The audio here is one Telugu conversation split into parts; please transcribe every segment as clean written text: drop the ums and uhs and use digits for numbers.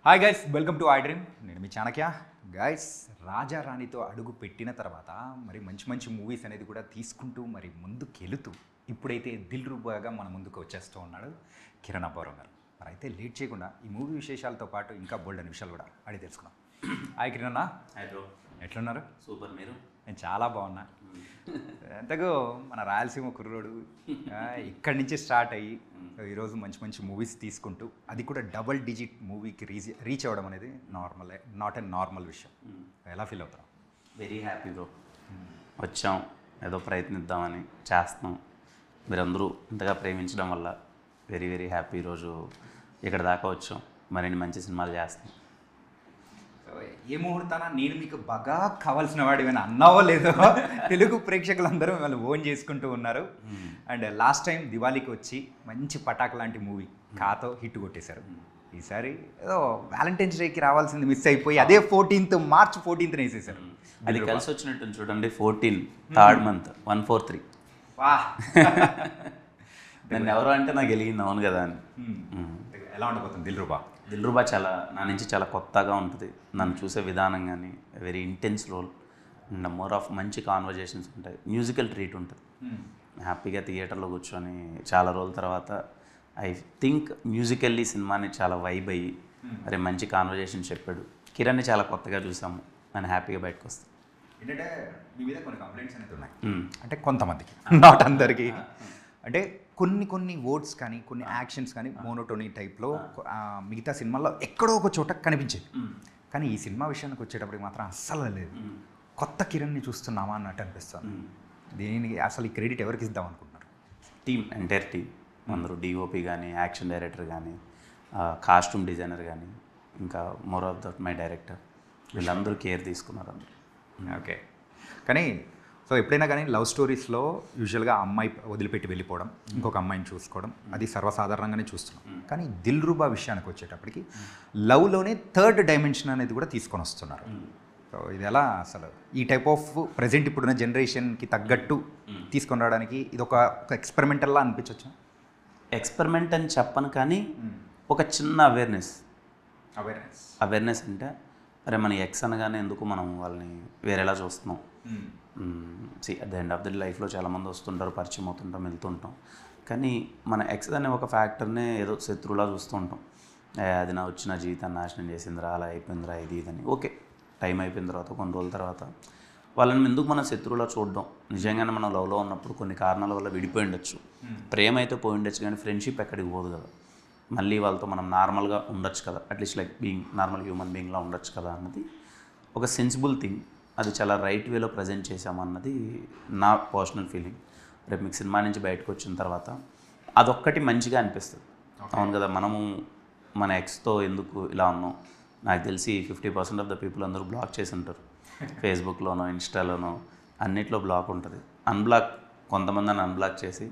Hi guys, welcome to I dream. నేను మీ చాణక్య. గైస్, రాజా రాణితో అడుగు పెట్టిన తర్వాత మరి మంచి మంచి మూవీస్ అనేది కూడా తీసుకుంటూ మరి ముందుకెళుతూ ఇప్పుడైతే దిల్ రూబాగా మన ముందుకు వచ్చేస్తూ ఉన్నాడు కిరణ్ అబ్బవరం గారు. మరి అయితే లేట్ చేయకుండా ఈ మూవీ విశేషాలతో పాటు ఇంకా బోల్డ్ అనే విషయాలు కూడా అడిగి తెలుసుకున్నాం. హాయ్ కిరణ్ అన్న. Hi bro. ఎట్లున్నారు? సూపర్. మీరు? నేను చాలా బాగున్నా. ఎంతగో మన రాయలసీమ కుర్రోడు ఇక్కడి నుంచి స్టార్ట్ అయ్యి ఈరోజు మంచి మంచి మూవీస్ తీసుకుంటూ అది కూడా డబల్ డిజిట్ మూవీకి రీచ్ అవ్వడం అనేది నాట్ ఎ నార్మల్ విషయం. ఎలా ఫీల్ అవుతాం? Very happy bro. వచ్చాం, ఏదో ప్రయత్నిద్దామని చేస్తున్నాం. మీరందరూ ఇంతగా ప్రేమించడం వల్ల వెరీ వెరీ హ్యాపీ. ఈరోజు ఇక్కడ దాకా వచ్చాం, మరిన్ని మంచి సినిమాలు చేస్తాం. ఏ ముహూర్తాన నేను మీకు బాగా కావాల్సిన వాడు ఏమైనా అన్నావో లేదో తెలుగు ప్రేక్షకులందరూ మిమ్మల్ని ఓన్ చేసుకుంటూ ఉన్నారు. అండ్ లాస్ట్ టైం దివాళీకి వచ్చి మంచి పటాక్ లాంటి మూవీ కాతో హిట్ కొట్టేశారు. ఈసారి ఏదో వ్యాలంటైన్స్ డేకి రావాల్సింది మిస్ అయిపోయి అదే మార్చ్ 14th వేసేసారు. అది కలిసి వచ్చినట్టు చూడండి. 14 థర్డ్ మంత్ 143. వా నన్ను ఎవరు అంటే నాకు వెలిగింది. అవును కదా అని. ఎలా ఉండబోతుంది దిల్రుబా? దిల్రుబా చాలా నా నుంచి చాలా కొత్తగా ఉంటుంది. నన్ను చూసే విధానం కానీ very intense role and more of మంచి కాన్వర్జేషన్స్ ఉంటాయి. మ్యూజికల్ ట్రీట్ ఉంటుంది. హ్యాపీగా థియేటర్లో కూర్చొని చాలా రోజుల తర్వాత ఐ థింక్ మ్యూజికల్లీ సినిమాని చాలా వైబ్ అయ్యి మరి మంచి కాన్వర్జేషన్ చెప్పాడు. కిరణ్ని చాలా కొత్తగా చూసాము. నేను హ్యాపీగా బయటకు వస్తాను. ఏంటంటే మీ మీద కొన్ని కంప్లైంట్స్ అనేది ఉన్నాయి. అంటే కొంతమందికి, నాట్ అందరికీ. అంటే కొన్ని వర్డ్స్ కానీ కొన్ని యాక్షన్స్ కానీ మోనోటోనీ టైప్లో మిగతా సినిమాల్లో ఎక్కడో ఒక చోట కనిపించేది. కానీ ఈ సినిమా విషయానికి వచ్చేటప్పటికి మాత్రం అస్సలు లేదు. కొత్త కిరణ్ని చూస్తున్నామా అన్నట్టు అనిపిస్తుంది. దీనికి అసలు ఈ క్రెడిట్ ఎవరికి ఇద్దాం అనుకుంటున్నారు? టీమ్, ఎంటైర్ టీమ్ అందరూ, డిఓపి కానీ, యాక్షన్ డైరెక్టర్ కానీ, కాస్ట్యూమ్ డిజైనర్ కానీ, ఇంకా more of that my director, వీళ్ళందరూ కేర్ తీసుకున్నారు అందరూ. ఓకే. కానీ సో ఎప్పుడైనా కానీ లవ్ స్టోరీస్లో యూజువల్గా అమ్మాయి వదిలిపెట్టి వెళ్ళిపోవడం, ఇంకొక అమ్మాయిని చూసుకోవడం, అది సర్వసాధారణంగానే చూస్తున్నాం. కానీ దిల్రుబా విషయానికి వచ్చేటప్పటికి లవ్లోనే థర్డ్ డైమెన్షన్ అనేది కూడా తీసుకొని వస్తున్నారు. సో ఇది ఎలా అసలు ఈ టైప్ ఆఫ్ ప్రజెంట్ ఇప్పుడున్న జనరేషన్కి తగ్గట్టు తీసుకొని రావడానికి ఇది ఒక ఎక్స్పెరిమెంటల్లా అనిపించవచ్చు? ఎక్స్పెరిమెంట్ అని చెప్పను, కానీ ఒక చిన్న అవేర్నెస్ అంటే అరే మన ఎక్స్ అనగానే ఎందుకు మనం వాళ్ళని వేరేలా చూస్తున్నాం. At the end of the లైఫ్లో చాలామంది వస్తుంటారు, పరిచయం అవుతుంటాం, వెళ్తుంటాం. కానీ మన ఎక్స్ అనే ఒక ఫ్యాక్టర్నే ఏదో శత్రువులా చూస్తూ ఉంటాం. అది నా వచ్చిన జీవితాన్ని నాశనం చేసిందిరా, అలా అయిపోయిందిరా, ఇది ఇదని. ఓకే, టైం అయిపోయిన తర్వాత కొన్ని రోజుల తర్వాత వాళ్ళని ఎందుకు మనం శత్రువులా చూడడం? నిజంగానే మనం లవ్లో ఉన్నప్పుడు కొన్ని కారణాల వల్ల విడిపోయి ఉండొచ్చు, ప్రేమ అయితే పోయి ఉండొచ్చు, కానీ ఫ్రెండ్షిప్ ఎక్కడికి పోదు కదా. మళ్ళీ వాళ్ళతో మనం నార్మల్గా ఉండొచ్చు కదా, at least like being normal human బీయింగ్లా ఉండొచ్చు కదా అన్నది ఒక సెన్సిబుల్ థింగ్. అది చాలా రైట్ వేలో ప్రజెంట్ చేసామన్నది నా పర్సనల్ ఫీలింగ్. రేపు మీకు సినిమా నుంచి బయటకు వచ్చిన తర్వాత అదొక్కటి మంచిగా అనిపిస్తుంది. అవును కదా, మనము మన ఎక్స్తో ఎందుకు ఇలా ఉన్నాం? నాకు తెలిసి 50% ఆఫ్ ద పీపుల్ అందరూ బ్లాక్ చేసి ఉంటారు. ఫేస్బుక్లోనో, ఇన్స్టాలోనో అన్నిట్లో బ్లాక్ ఉంటుంది. కొంతమందిని అన్బ్లాక్ చేసి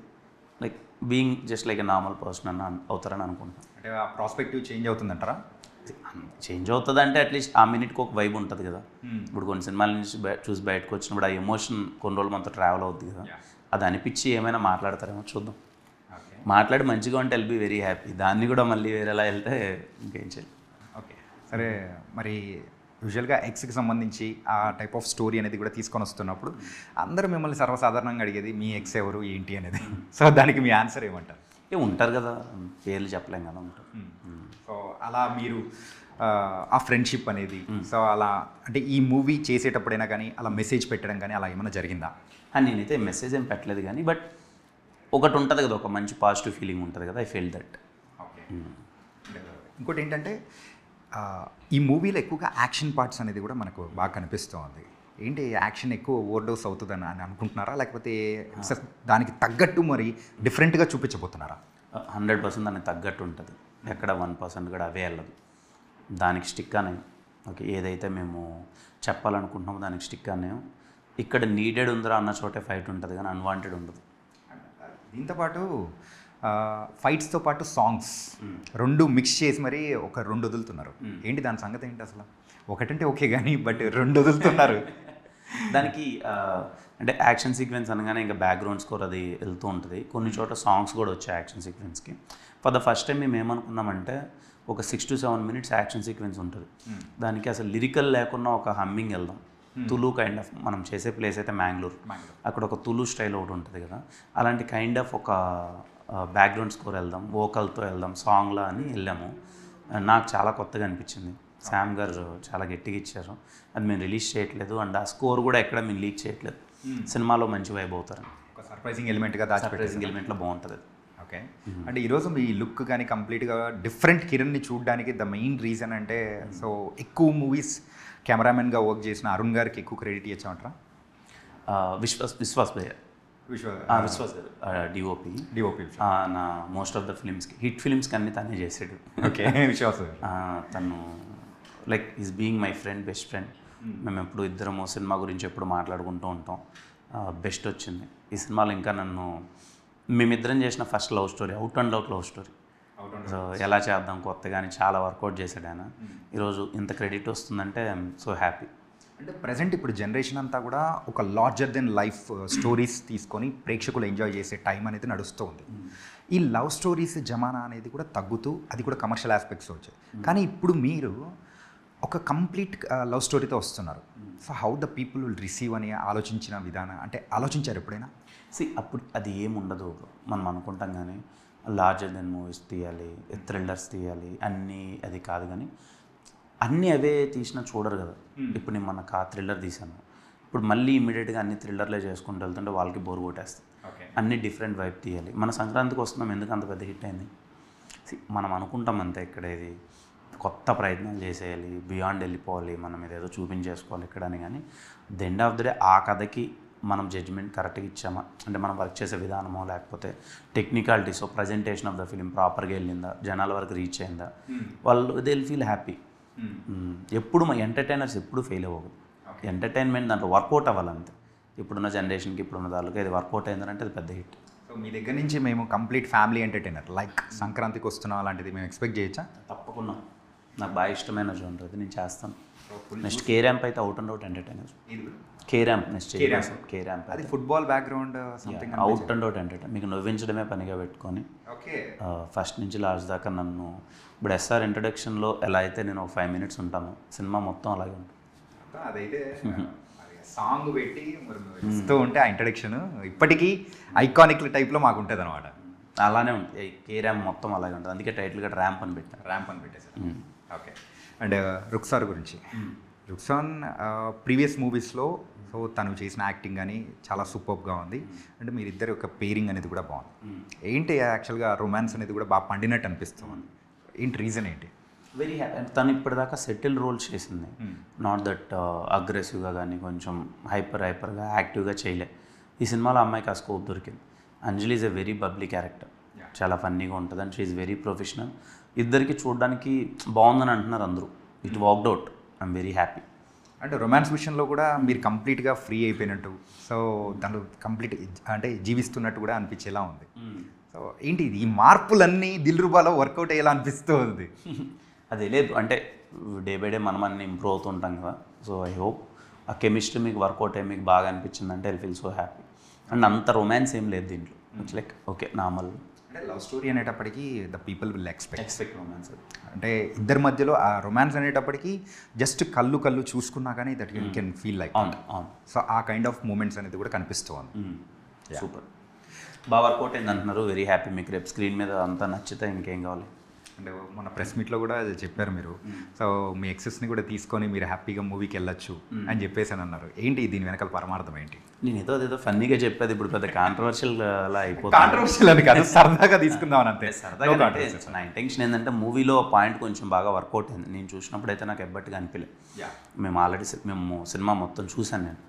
like being just like a normal person అన్న అవుతారని అనుకుంటాను. అంటే ఆ ప్రాస్పెక్టివ్ చేంజ్ అవుతుందంటారా? చేంజ్ అవుతుంది అంటే అట్లీస్ట్ ఆ మినిట్కి ఒక వైబ్ ఉంటుంది కదా. ఇప్పుడు కొన్ని సినిమాల నుంచి చూసి బయటకు వచ్చినప్పుడు ఆ ఎమోషన్ కొన్ని రోజులు మనతో ట్రావెల్ అవుతుంది కదా. అది అనిపించి ఏమైనా మాట్లాడతారేమో చూద్దాం. మాట్లాడి మంచిగా ఉంటే ఎల్ బీ వెరీ హ్యాపీ. దాన్ని కూడా మళ్ళీ వేరేలా వెళ్తే ఇంకేం చేయాలి. ఓకే, సరే. మరి యూజువల్గా ఎక్స్కి సంబంధించి ఆ టైప్ ఆఫ్ స్టోరీ అనేది కూడా తీసుకొని వస్తున్నప్పుడు అందరూ మిమ్మల్ని సర్వసాధారణంగా అడిగేది మీ ఎక్స్ ఎవరు ఏంటి అనేది. సో దానికి మీ ఆన్సర్ ఏమంటారు? ఉంటారు కదా, పేర్లు చెప్పలేం కదా, ఉంటారు. సో అలా మీరు ఆ ఫ్రెండ్షిప్ అనేది, సో అలా అంటే ఈ మూవీ చేసేటప్పుడైనా కానీ అలా మెసేజ్ పెట్టడం కానీ అలా ఏమైనా జరిగిందా? నేనైతే మెసేజ్ ఏం పెట్టలేదు, కానీ బట్ ఒకటి ఉంటుంది కదా, ఒక మంచి పాజిటివ్ ఫీలింగ్ ఉంటుంది కదా. I feel that. ఓకే. ఇంకోటి ఏంటంటే ఈ మూవీలో ఎక్కువగా యాక్షన్ పార్ట్స్ అనేది కూడా మనకు బాగా కనిపిస్తూ ఉంది. ఏంటి యాక్షన్ ఎక్కువ ఓవర్ డోస్ అవుతుందని అనుకుంటున్నారా, లేకపోతే దానికి తగ్గట్టు మరి డిఫరెంట్గా చూపించబోతున్నారా? 100% దానికి తగ్గట్టు ఉంటుంది. ఎక్కడ 1% కూడా అవే వెళ్ళదు. దానికి స్టిక్ అనే ఓకే, ఏదైతే మేము చెప్పాలనుకుంటున్నామో దానికి స్టిక్ అనే. ఇక్కడ నీడెడ్ ఉందిరా అన్న చోటే ఫైట్ ఉంటుంది, కానీ అన్వాంటెడ్ ఉండదు. దీంతోపాటు ఫైట్స్తో పాటు సాంగ్స్ రెండు మిక్స్ చేసి మరి ఒక 2 వదులుతున్నారు. ఏంటి దాని సంగతి ఏంటి అసలు? ఒకటంటే ఓకే కానీ బట్ 2 వదులుతున్నారు. దానికి అంటే యాక్షన్ సీక్వెన్స్ అనగానే ఇంకా బ్యాక్గ్రౌండ్ స్కోర్ అది వెళ్తూ ఉంటుంది. కొన్ని చోట్ల సాంగ్స్ కూడా వచ్చాయి యాక్షన్ సీక్వెన్స్కి. ఫర్ ద ఫస్ట్ టైం మేము ఏమనుకున్నామంటే ఒక 6 to 7 minutes యాక్షన్ సీక్వెన్స్ ఉంటుంది, దానికి అసలు లిరికల్ లేకుండా ఒక హమ్మింగ్ వెళ్దాం. తులు కైండ్ ఆఫ్ మనం చేసే ప్లేస్ అయితే మ్యాంగ్లూర్, అక్కడ ఒక తులు స్టైల్ ఒకటి ఉంటుంది కదా, అలాంటి కైండ్ ఆఫ్ ఒక బ్యాక్గ్రౌండ్ స్కోర్ వెళ్దాం, వోకల్తో వెళ్దాం సాంగ్లా అని వెళ్ళాము. నాకు చాలా కొత్తగా అనిపించింది. శామ్ గారు చాలా గట్టిగా ఇచ్చారు, అది మేము రిలీజ్ చేయట్లేదు అండ్ ఆ స్కోర్ కూడా ఎక్కడ మేము లీక్ చేయట్లేదు. సినిమాలో మంచి వైబ్ అవుతారని ఒక సర్ప్రైజింగ్ ఎలిమెంట్గా సర్ప్రైజింగ్ ఎలిమెంట్లో బాగుంటుంది. ఓకే. అంటే ఈరోజు మీ లుక్ కానీ కంప్లీట్గా డిఫరెంట్ కిరణ్ని చూడడానికి ద మెయిన్ రీజన్ అంటే సో ఎక్కువ మూవీస్ కెమెరామెన్గా వర్క్ చేసిన అరుణ్ గారికి ఎక్కువ క్రెడిట్ ఇచ్చామంటారా? విశ్వాస్ భయ్య, విశ్వాస్ గారు డిఓపి నా మోస్ట్ ఆఫ్ ద ఫిలిమ్స్కి హిట్ ఫిలిమ్స్కి అన్ని తనే చేసాడు. ఓకే. విశ్వాస్ తను like is being my friend, best friend. మేము ఎప్పుడు ఇద్దరము సినిమా గురించి ఎప్పుడు మాట్లాడుకుంటూ ఉంటాం. బెస్ట్ వచ్చింది ఈ సినిమాలో. ఇంకా నన్ను మేమిద్దరం చేసిన first love story, out and out love story. So ఎలా చేద్దాం కొత్తగా అని చాలా వర్కౌట్ చేశాడు ఆయన. ఈరోజు ఇంత క్రెడిట్ వస్తుందంటే ఐఎమ్ సో హ్యాపీ. అంటే ప్రజెంట్ ఇప్పుడు జనరేషన్ అంతా కూడా ఒక లార్జర్ దెన్ లైఫ్ స్టోరీస్ తీసుకొని ప్రేక్షకులు ఎంజాయ్ చేసే టైం అనేది నడుస్తూ ఉంది. ఈ లవ్ స్టోరీస్ జమానా అనేది కూడా తగ్గుతూ అది కూడా కమర్షియల్ ఆస్పెక్ట్స్ వచ్చాయి. కానీ ఇప్పుడు మీరు ఒక కంప్లీట్ లవ్ స్టోరీతో వస్తున్నారు. So how the people will receive అని ఆలోచించిన విధానం అంటే ఆలోచించారు ఎప్పుడైనా? అప్పుడు అది ఏముండదు, మనం అనుకుంటాం కానీ లార్జర్ దెన్ మూవీస్ తీయాలి, థ్రిల్లర్స్ తీయాలి అన్నీ, అది కాదు. కానీ అన్నీ అవే తీసినా చూడరు కదా. ఇప్పుడు నేను మనకు ఆ థ్రిల్లర్ తీశాను, ఇప్పుడు మళ్ళీ ఇమీడియట్గా అన్ని థ్రిల్లర్లే చేసుకుంటూ వెళ్తుంటే వాళ్ళకి బోర్ కొట్టేస్తుంది. అన్ని డిఫరెంట్ వైపు తీయాలి. మన సంక్రాంతికి వస్తున్నాం, ఎందుకు అంత పెద్ద హిట్ అయింది? మనం అనుకుంటాం అంతే, ఇక్కడ ఇది కొత్త ప్రయత్నాలు చేసేయాలి, బియాండ్ వెళ్ళిపోవాలి, మనం ఇదేదో చూపించేసుకోవాలి ఇక్కడ అని. కానీ the end of the day ఆ కథకి మనం జడ్జిమెంట్ కరెక్ట్గా ఇచ్చామా అంటే మనం వర్క్ చేసే విధానమో లేకపోతే technicalities, presentation of the film ప్రాపర్గా వెళ్ళిందా, జనాల వరకు రీచ్ అయిందా, వాళ్ళు దే విల్ ఫీల్ హ్యాపీ. ఎప్పుడు మా ఎంటర్టైనర్స్ ఎప్పుడు ఫెయిల్ అవ్వదు. ఎంటర్టైన్మెంట్ దాంట్లో వర్కౌట్ అవ్వాలంతే. ఇప్పుడున్న జనరేషన్కి ఇప్పుడున్న దానికి అది వర్కౌట్ అయిందంటే అది పెద్ద హిట్. సో మీ దగ్గర నుంచి మేము కంప్లీట్ ఫ్యామిలీ ఎంటర్టైనర్ లైక్ సంక్రాంతికి వస్తున్నాం అలాంటిది మేము ఎక్స్పెక్ట్ చేయొచ్చా? తప్పకుండా, నాకు బాగా ఇష్టమైన జోనర్ అది, నేను చేస్తాను. నెక్స్ట్ కే ర్యాంప్ అయితే out and out entertainer. K ramp next K ramp అది football background something out and out entertain, మీకు నవ్వించడమే పనిగా పెట్టుకొని ఫస్ట్ నుంచి లాస్ట్ దాకా నన్ను ఇప్పుడు ఎస్ఆర్ ఇంట్రడక్షన్లో ఎలా అయితే నేను ఒక 5 minutes ఉంటాను, సినిమా మొత్తం అలాగే ఉంటుంది. అదైతే సాంగ్ పెట్టి ఇస్తూ ఉంటే ఆ ఇంట్రడక్షన్ ఇప్పటికీ ఐకానిక్ టైప్లో మాకు ఉంటుంది అనమాట. అలానే ఉంటుంది, కే ర్యాంప్ మొత్తం అలాగే ఉంటుంది. అందుకే టైటిల్గా ర్యాంప్ అని పెట్టేశారు. ఓకే. అండ్ రుక్సార్ గురించి, రుక్సాన్ ప్రీవియస్ మూవీస్లో సో తను చేసిన యాక్టింగ్ కానీ చాలా సూపర్గా ఉంది. అంటే మీరిద్దరు ఒక పేరింగ్ అనేది కూడా బాగుంది. ఏంటి యాక్చువల్గా రొమాన్స్ అనేది కూడా బాగా పండినట్టు అనిపిస్తుంది. ఏంటి రీజన్ ఏంటి? Very happy. అంటే తను ఇప్పటిదాకా సెటిల్ రోల్స్ చేసింది, నాట్ దట్ అగ్రెసివ్గా కానీ కొంచెం హైపర్గా యాక్టివ్గా చేయలే. ఈ సినిమాలో అమ్మాయికి ఆ స్కోప్ దొరికింది. Anjali is a very bubbly character, చాలా ఫన్నీగా ఉంటుంది and she is very professional. ఇద్దరికి చూడడానికి బాగుందని అంటున్నారు అందరూ. It worked out, I'm very happy. అంటే రొమాన్స్ విషయంలో కూడా మీరు కంప్లీట్గా ఫ్రీ అయిపోయినట్టు, సో దాంట్లో కంప్లీట్ అంటే జీవిస్తున్నట్టు కూడా అనిపించేలా ఉంది. సో ఏంటి ఈ మార్పులన్నీ దిల్రుబాలో వర్కౌట్ అయ్యేలా అనిపిస్తూ ఉంది? అదే లేదు అంటే డే బై డే మనం అన్ని ఇంప్రూవ్ అవుతుంటాం కదా. సో ఐ హోప్ ఆ కెమిస్ట్రీ మీకు వర్కౌట్ అయ్యి మీకు బాగా అనిపించిందంటే I feel so happy. And అంత రొమాన్స్ ఏం లేదు దీంట్లో, ఇట్స్ లైక్ ఓకే నార్మల్. అంటే లవ్ స్టోరీ అనేటప్పటికీ the people will expect romance. అంటే ఇద్దరి మధ్యలో ఆ రొమాన్స్ అనేటప్పటికీ జస్ట్ కళ్ళు చూసుకున్నా కానీ that you can feel like. అవును. సో ఆ కైండ్ ఆఫ్ మూమెంట్స్ అనేది కూడా కనిపిస్తూ ఉంది. సూపర్, బాగా వర్కౌట్ అయింది అంటున్నారు. Very happy. మీకు రేపు స్క్రీన్ మీద అంతా నచ్చితే ఇంకేం కావాలి? అంటే మన ప్రెస్ మీట్లో కూడా అది చెప్పారు మీరు. సో మీ ఎక్సెస్ని కూడా తీసుకొని మీరు హ్యాపీగా మూవీకి వెళ్ళొచ్చు అని చెప్పేసి అని అన్నారు. ఏంటి దీని వెనకాల పరమార్థం ఏంటి? నేను ఏదో ఫన్నీగా చెప్పేది, ఇప్పుడు పెద్ద కాంట్రవర్షియల్ అలా అయిపోతుంది. కాంట్రవర్షియల్ అని కాదు, సరదాగా తీసుకుందాం అని అంతే. సరదాగా అంటే నా ఇంటెన్షన్ ఏంటంటే మూవీలో పాయింట్ కొంచెం బాగా వర్కౌట్ అయింది. నేను చూసినప్పుడు అయితే నాకు ఎబ్బట్టుగా అనిపించలేదు. మేము ఆల్రెడీ మేము సినిమా మొత్తం చూశాను నేను.